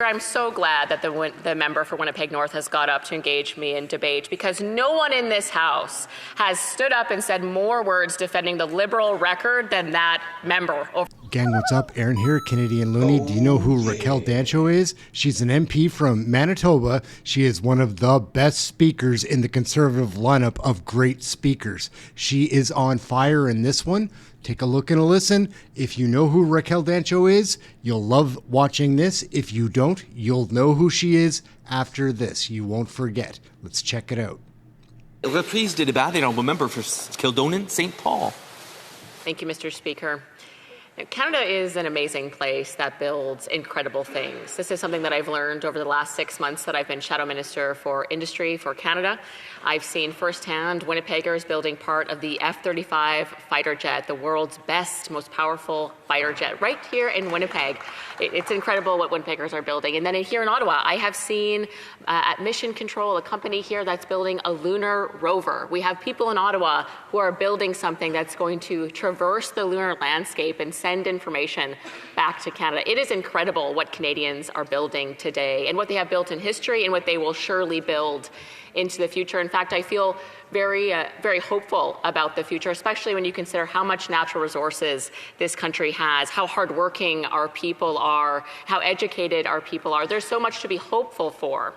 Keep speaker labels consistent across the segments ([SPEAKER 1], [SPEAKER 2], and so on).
[SPEAKER 1] I'm so glad that the member for Winnipeg North has got up to engage me in debate, because no one in this House has stood up and said more words defending the Liberal record than that member.
[SPEAKER 2] Gang, what's up? Aaron here, Canadian Looney. Do you know who Raquel Dancho is? She's an MP from Manitoba. She is one of the best speakers in the Conservative lineup of great speakers. She is on fire in this one. Take a look and a listen. If you know who Raquel Dancho is, you'll love watching this. If you don't, you'll know who she is after this. You won't forget. Let's check it out.
[SPEAKER 3] Reprise de débat des honorable member for Kildonan, St. Paul.
[SPEAKER 1] Thank you, Mr. Speaker. Canada is an amazing place that builds incredible things. This is something that I've learned over the last 6 months that I've been Shadow Minister for Industry for Canada. I've seen firsthand Winnipeggers building part of the F-35 fighter jet, the world's best, most powerful fighter jet, right here in Winnipeg. It's incredible what Winnipeggers are building. And then here in Ottawa, I have seen at Mission Control, a company here that's building a lunar rover. We have people in Ottawa who are building something that's going to traverse the lunar landscape and send information back to Canada. It is incredible what Canadians are building today and what they have built in history and what they will surely build into the future. In fact, I feel very hopeful about the future, especially when you consider how much natural resources this country has, how hardworking our people are, how educated our people are. There's so much to be hopeful for.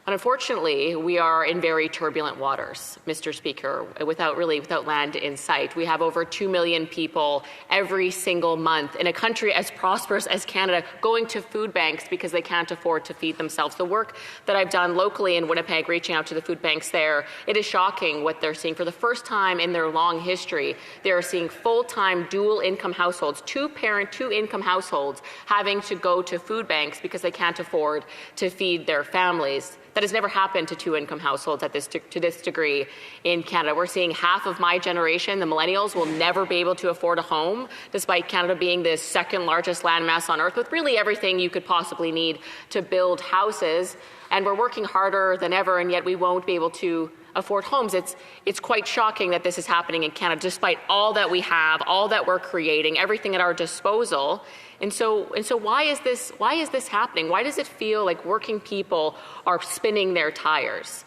[SPEAKER 1] And unfortunately, we are in very turbulent waters, Mr. Speaker, without land in sight. We have over 2 million people every single month in a country as prosperous as Canada going to food banks because they can't afford to feed themselves. The work that I've done locally in Winnipeg, reaching out to the food banks there, it is shocking what they're seeing. For the first time in their long history, they are seeing full-time dual-income households, two-parent, two-income households having to go to food banks because they can't afford to feed their families. That has never happened to two-income households to this degree in Canada. We're seeing half of my generation, the millennials, will never be able to afford a home, despite Canada being the second largest landmass on earth, with really everything you could possibly need to build houses. And we're working harder than ever, and yet we won't be able to afford homes. It's quite shocking that this is happening in Canada, despite all that we have, all that we're creating, everything at our disposal. And so why is this happening? Why does it feel like working people are spinning their tires?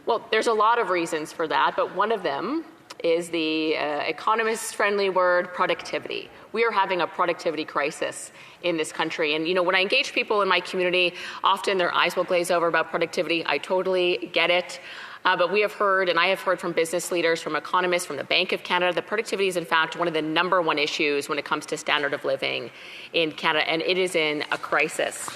[SPEAKER 1] Well, there's a lot of reasons for that, but one of them is the economist-friendly word productivity. We are having a productivity crisis in this country. And, when I engage people in my community, often their eyes will glaze over about productivity. I totally get it. But we have heard, and I have heard from business leaders, from economists, from the Bank of Canada, that productivity is, in fact, one of the #1 issues when it comes to standard of living in Canada, and it is in a crisis.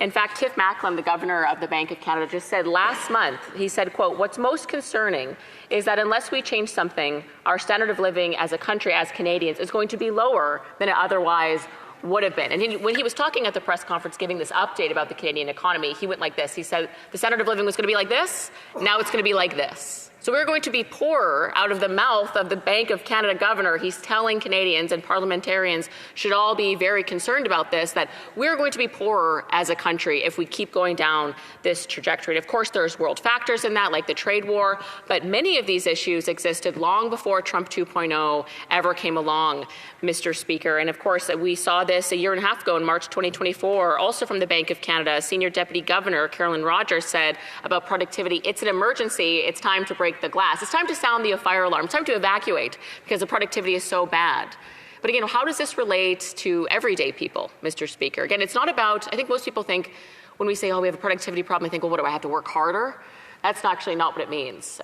[SPEAKER 1] In fact, Tiff Macklem, the governor of the Bank of Canada, just said last month, he said, quote, "What's most concerning is that unless we change something, our standard of living as a country, as Canadians, is going to be lower than it otherwise would have been." And when he was talking at the press conference giving this update about the Canadian economy, he went like this. He said the standard of living was going to be like this, now it's going to be like this. So we're going to be poorer out of the mouth of the Bank of Canada governor. He's telling Canadians, and parliamentarians should all be very concerned about this, that we're going to be poorer as a country if we keep going down this trajectory. And of course, there's world factors in that, like the trade war, but many of these issues existed long before Trump 2.0 ever came along, Mr. Speaker. And of course, we saw this a year and a half ago in March 2024, also from the Bank of Canada. Senior Deputy Governor Carolyn Rogers said about productivity, "It's an emergency. It's time to break the glass. It's time to sound the fire alarm. It's time to evacuate because the productivity is so bad." But again, how does this relate to everyday people, Mr. Speaker? Again, it's not about, I think most people think when we say, oh, we have a productivity problem, they think, well, what do I have to work harder? That's actually not what it means.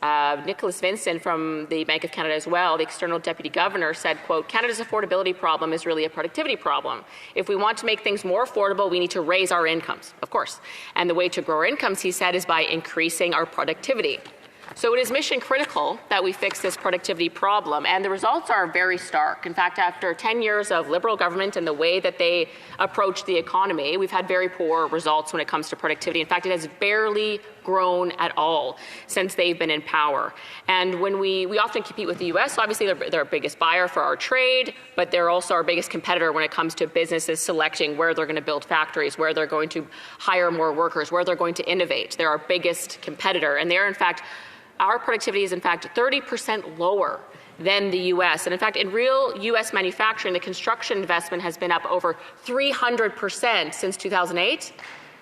[SPEAKER 1] Nicholas Vincent from the Bank of Canada as well, the external deputy governor, said, quote, "Canada's affordability problem is really a productivity problem. If we want to make things more affordable, we need to raise our incomes, of course. And the way to grow our incomes, he said, is by increasing our productivity." So it is mission critical that we fix this productivity problem, and the results are very stark. In fact, after 10 years of Liberal government and the way that they approach the economy, we've had very poor results when it comes to productivity. In fact, it has barely grown at all since they've been in power. And when we often compete with the U.S., obviously they're our biggest buyer for our trade, but they're also our biggest competitor when it comes to businesses selecting where they're going to build factories, where they're going to hire more workers, where they're going to innovate. They're our biggest competitor, and they're, in fact, our productivity is, in fact, 30% lower than the US. And in fact, in real US manufacturing, the construction investment has been up over 300% since 2008,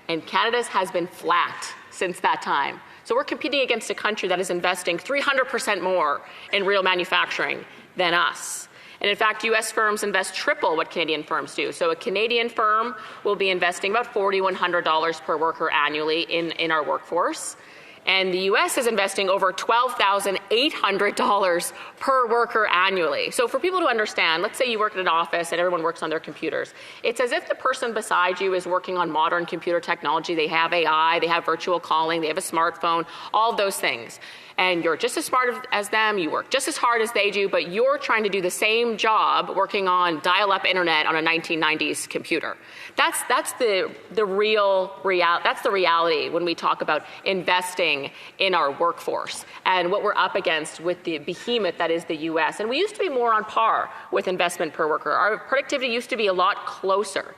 [SPEAKER 1] and Canada's has been flat since that time. So we're competing against a country that is investing 300% more in real manufacturing than us. And in fact, US firms invest triple what Canadian firms do. So a Canadian firm will be investing about $4,100 per worker annually in our workforce. And the US is investing over $12,800 per worker annually. So for people to understand, let's say you work at an office and everyone works on their computers. It's as if the person beside you is working on modern computer technology. They have AI, they have virtual calling, they have a smartphone, all of those things. And you're just as smart as them, you work just as hard as they do, but you're trying to do the same job working on dial-up internet on a 1990s computer. That's the reality when we talk about investing in our workforce and what we're up against with the behemoth that is the US. And we used to be more on par with investment per worker. Our productivity used to be a lot closer.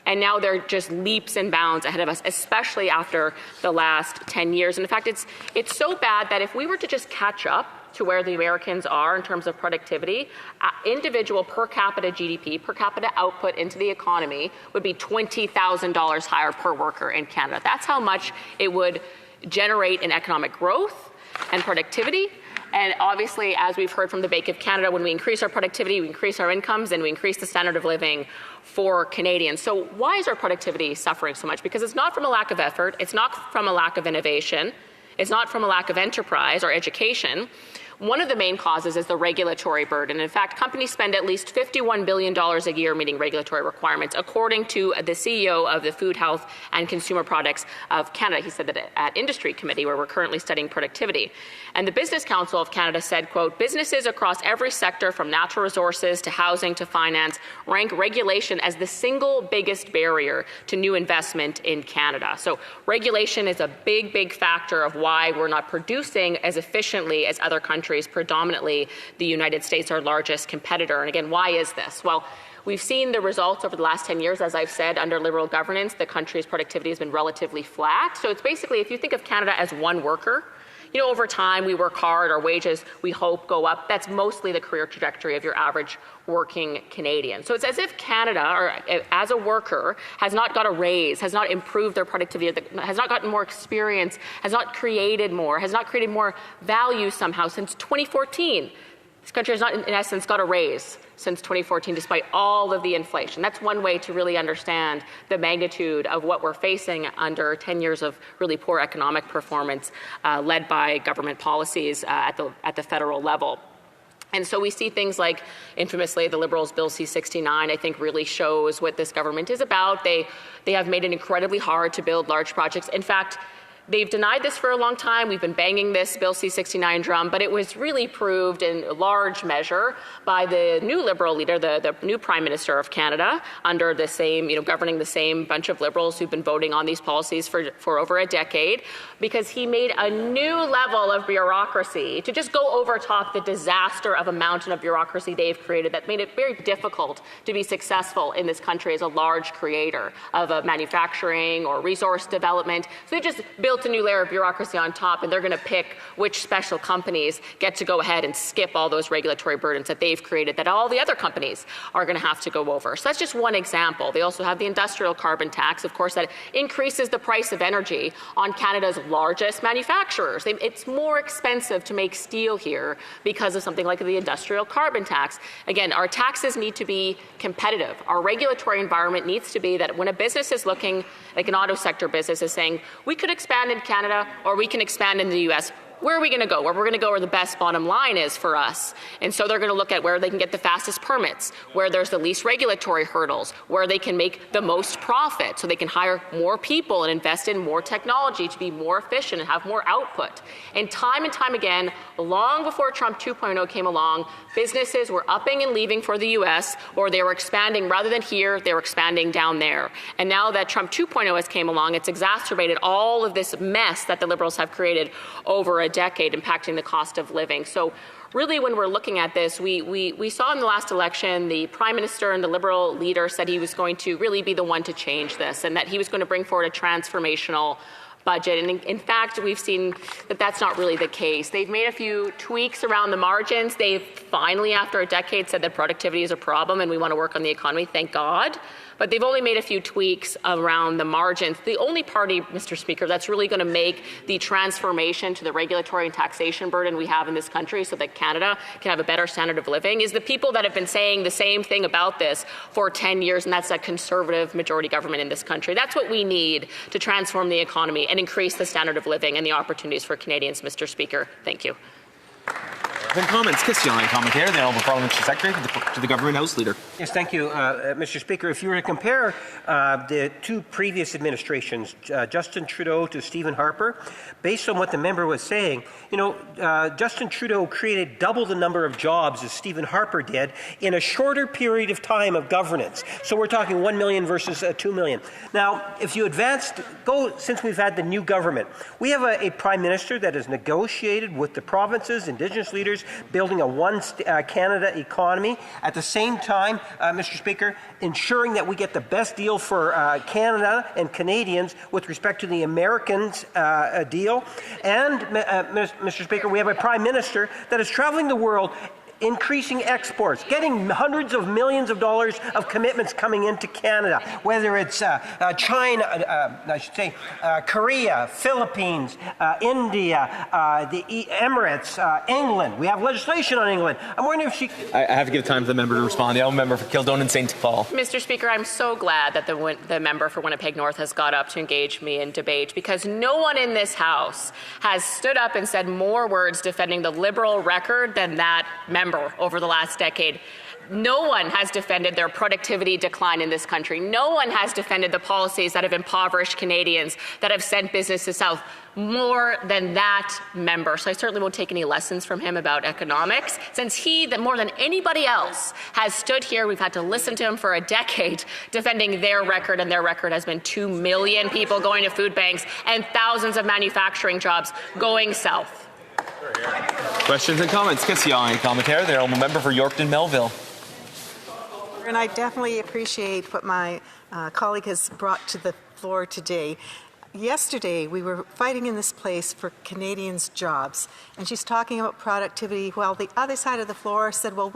[SPEAKER 1] And now they're just leaps and bounds ahead of us, especially after the last 10 years. And in fact, it's so bad that if we were to just catch up to where the Americans are in terms of productivity, individual per capita GDP, per capita output into the economy would be $20,000 higher per worker in Canada. That's how much it would generate in economic growth and productivity. And obviously, as we've heard from the Bank of Canada, when we increase our productivity, we increase our incomes, and we increase the standard of living for Canadians. So why is our productivity suffering so much? Because it's not from a lack of effort. It's not from a lack of innovation. It's not from a lack of enterprise or education. One of the main causes is the regulatory burden. In fact, companies spend at least $51 billion a year meeting regulatory requirements, according to the CEO of the Food, Health and Consumer Products of Canada. He said that at Industry Committee, where we're currently studying productivity. And the Business Council of Canada said, quote, businesses across every sector from natural resources to housing to finance rank regulation as the single biggest barrier to new investment in Canada. So regulation is a big, big factor of why we're not producing as efficiently as other countries, predominantly the United States, our largest competitor. And again, why is this? Well, we've seen the results over the last 10 years. As I've said, under Liberal governance, the country's productivity has been relatively flat. So it's basically, if you think of Canada as one worker, you know, over time we work hard, our wages, we hope, go up. That's mostly the career trajectory of your average working Canadian. So it's as if Canada, or as a worker, has not got a raise, has not improved their productivity, has not gotten more experience, has not created more value somehow since 2014. This country has not, in essence, got a raise since 2014, despite all of the inflation. That's one way to really understand the magnitude of what we're facing under 10 years of really poor economic performance led by government policies at the federal level. And so we see things like, infamously, the Liberals' Bill C-69, I think, really shows what this government is about. They have made it incredibly hard to build large projects. In fact, they've denied this for a long time. We've been banging this Bill C-69 drum, but it was really proved in large measure by the new Liberal leader, the new Prime Minister of Canada, under the same, governing the same bunch of Liberals who've been voting on these policies for over a decade, because he made a new level of bureaucracy to just go over top the disaster of a mountain of bureaucracy they've created that made it very difficult to be successful in this country as a large creator of a manufacturing or resource development. So they just built a new layer of bureaucracy on top, and they're going to pick which special companies get to go ahead and skip all those regulatory burdens that they've created that all the other companies are going to have to go over. So that's just one example. They also have the industrial carbon tax, of course, that increases the price of energy on Canada's largest manufacturers. It's more expensive to make steel here because of something like the industrial carbon tax. Again, our taxes need to be competitive. Our regulatory environment needs to be that when a business is looking, like an auto sector business is saying, we could expand in Canada or we can expand in the US. Where are we going to go? Where we're going to go where the best bottom line is for us. And so they're going to look at where they can get the fastest permits, where there's the least regulatory hurdles, where they can make the most profit so they can hire more people and invest in more technology to be more efficient and have more output. And time again, long before Trump 2.0 came along, businesses were upping and leaving for the US, or they were expanding rather than here, they were expanding down there. And now that Trump 2.0 has came along, it's exacerbated all of this mess that the Liberals have created over a decade, impacting the cost of living. So really, when we're looking at this, we saw in the last election, the Prime Minister and the Liberal leader said he was going to really be the one to change this, and that he was going to bring forward a transformational budget. And in fact, we've seen that that's not really the case. They've made a few tweaks around the margins. They've finally, after a decade, said that productivity is a problem and we want to work on the economy. Thank God. But they've only made a few tweaks around the margins. The only party, Mr. Speaker, that's really going to make the transformation to the regulatory and taxation burden we have in this country so that Canada can have a better standard of living is the people that have been saying the same thing about this for 10 years, and that's a Conservative majority government in this country. That's what we need to transform the economy and increase the standard of living and the opportunities for Canadians, Mr. Speaker. Thank you.
[SPEAKER 3] Then comments. Question and commentary. The Honourable Parliamentary Secretary to the Government House Leader.
[SPEAKER 4] Yes, thank you, Mr. Speaker. If you were to compare the two previous administrations, Justin Trudeau to Stephen Harper, based on what the member was saying, Justin Trudeau created double the number of jobs as Stephen Harper did in a shorter period of time of governance. So we're talking 1 million versus 2 million. Now, if you since we've had the new government, we have a Prime Minister that has negotiated with the provinces, Indigenous leaders, building a one Canada economy. At the same time, Mr. Speaker, ensuring that we get the best deal for Canada and Canadians with respect to the Americans deal. And, Mr. Speaker, we have a Prime Minister that is traveling the world increasing exports, getting hundreds of millions of dollars of commitments coming into Canada, whether it's China, Korea, Philippines, India, the Emirates, England. We have legislation on England. I'm wondering if she...
[SPEAKER 3] I have to give time to the member to respond. The honourable member for Kildonan St. Paul.
[SPEAKER 1] Mr. Speaker, I'm so glad that the member for Winnipeg North has got up to engage me in debate, because no one in this House has stood up and said more words defending the Liberal record than that member over the last decade. No one has defended their productivity decline in this country. No one has defended the policies that have impoverished Canadians, that have sent businesses south, more than that member. So I certainly won't take any lessons from him about economics, since he, more than anybody else, has stood here. We've had to listen to him for a decade defending their record, and their record has been 2 million people going to food banks and thousands of manufacturing jobs going south.
[SPEAKER 3] Questions and comments. Question and commentary. The honourable member for Yorkton Melville.
[SPEAKER 5] And I definitely appreciate what my colleague has brought to the floor today. Yesterday, we were fighting in this place for Canadians' jobs, and she's talking about productivity, while the other side of the floor said, well,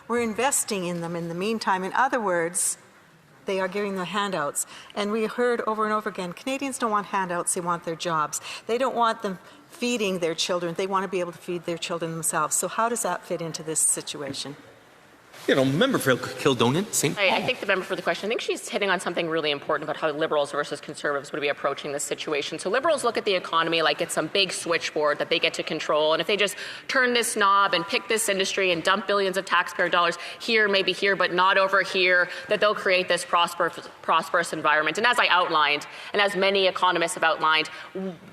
[SPEAKER 5] we're investing in them in the meantime. In other words, they are giving the handouts. And we heard over and over again, Canadians don't want handouts, they want their jobs. They don't want them feeding their children, they want to be able to feed their children themselves. So how does that fit into this situation?
[SPEAKER 3] Member for Kildonan St. Paul.
[SPEAKER 1] I thank the member for the question. I think she's hitting on something really important about how Liberals versus Conservatives would be approaching this situation. So Liberals look at the economy like it's some big switchboard that they get to control, and if they just turn this knob and pick this industry and dump billions of taxpayer dollars here, maybe here, but not over here, that they'll create this prosperous environment. And as I outlined, and as many economists have outlined,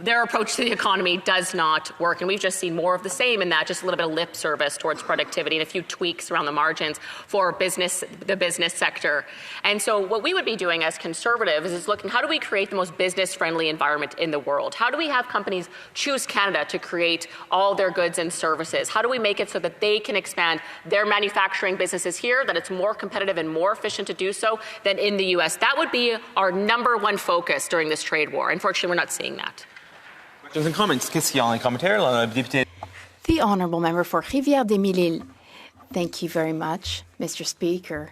[SPEAKER 1] their approach to the economy does not work, and we've just seen more of the same in that, just a little bit of lip service towards productivity and a few tweaks around the margins for the business sector. And so what we would be doing as Conservatives is looking, how do we create the most business-friendly environment in the world? How do we have companies choose Canada to create all their goods and services? How do we make it so that they can expand their manufacturing businesses here, that it's more competitive and more efficient to do so than in the U.S.? That would be our number one focus during this trade war. Unfortunately, we're not seeing that.
[SPEAKER 3] Questions and comments. Question and commentary.
[SPEAKER 6] The Honourable Member for Rivière-des-Mille. Thank you very much, Mr. Speaker.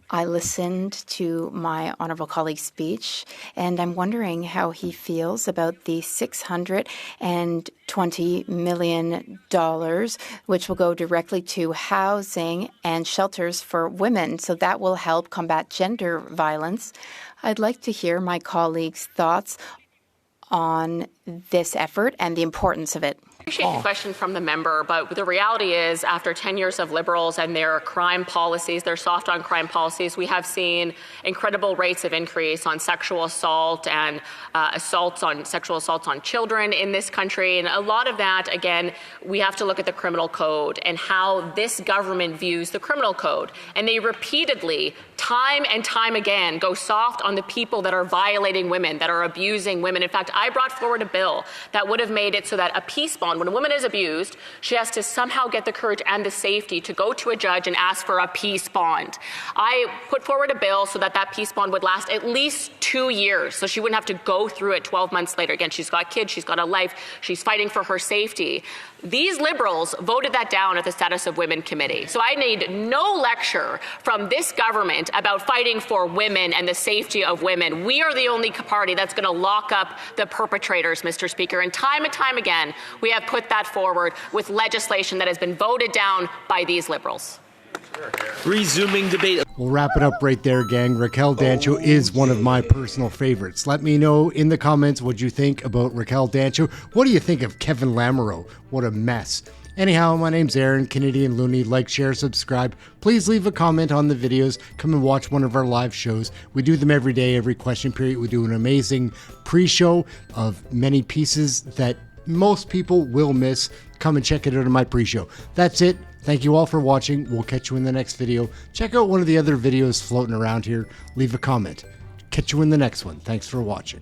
[SPEAKER 6] I listened to my honourable colleague's speech, and I'm wondering how he feels about the $620 million, which will go directly to housing and shelters for women. So that will help combat gender violence. I'd like to hear my colleague's thoughts on this effort and the importance of it.
[SPEAKER 1] I appreciate the question from the member, but the reality is, after 10 years of Liberals and their crime policies, their soft on crime policies, we have seen incredible rates of increase on sexual assault and sexual assaults on children in this country. And a lot of that, again, we have to look at the criminal code and how this government views the criminal code. And they repeatedly, time and time again, go soft on the people that are violating women, that are abusing women. In fact, I brought forward a bill that would have made it so that a peace bond bond. When a woman is abused, she has to somehow get the courage and the safety to go to a judge and ask for a peace bond. I put forward a bill so that that peace bond would last at least 2 years, so she wouldn't have to go through it 12 months later. Again, she's got kids, she's got a life, she's fighting for her safety. These Liberals voted that down at the Status of Women Committee. So I need no lecture from this government about fighting for women and the safety of women. We are the only party that's going to lock up the perpetrators, Mr. Speaker. And time again, we have put that forward with legislation that has been voted down by these Liberals.
[SPEAKER 3] Resuming debate.
[SPEAKER 2] We'll wrap it up right there, gang. Raquel Dancho is one of my personal favorites. Let me know in the comments what you think about Raquel Dancho. What do you think of Kevin Lamoureux? What a mess. Anyhow, my name's Aaron, Canadian Looney. Like, share, subscribe. Please leave a comment on the videos. Come and watch one of our live shows. We do them every day, every question period. We do an amazing pre-show of many pieces that most people will miss. Come and check it out in my pre-show. That's it. Thank you all for watching. We'll catch you in the next video. Check out one of the other videos floating around here. Leave a comment. Catch you in the next one. Thanks for watching.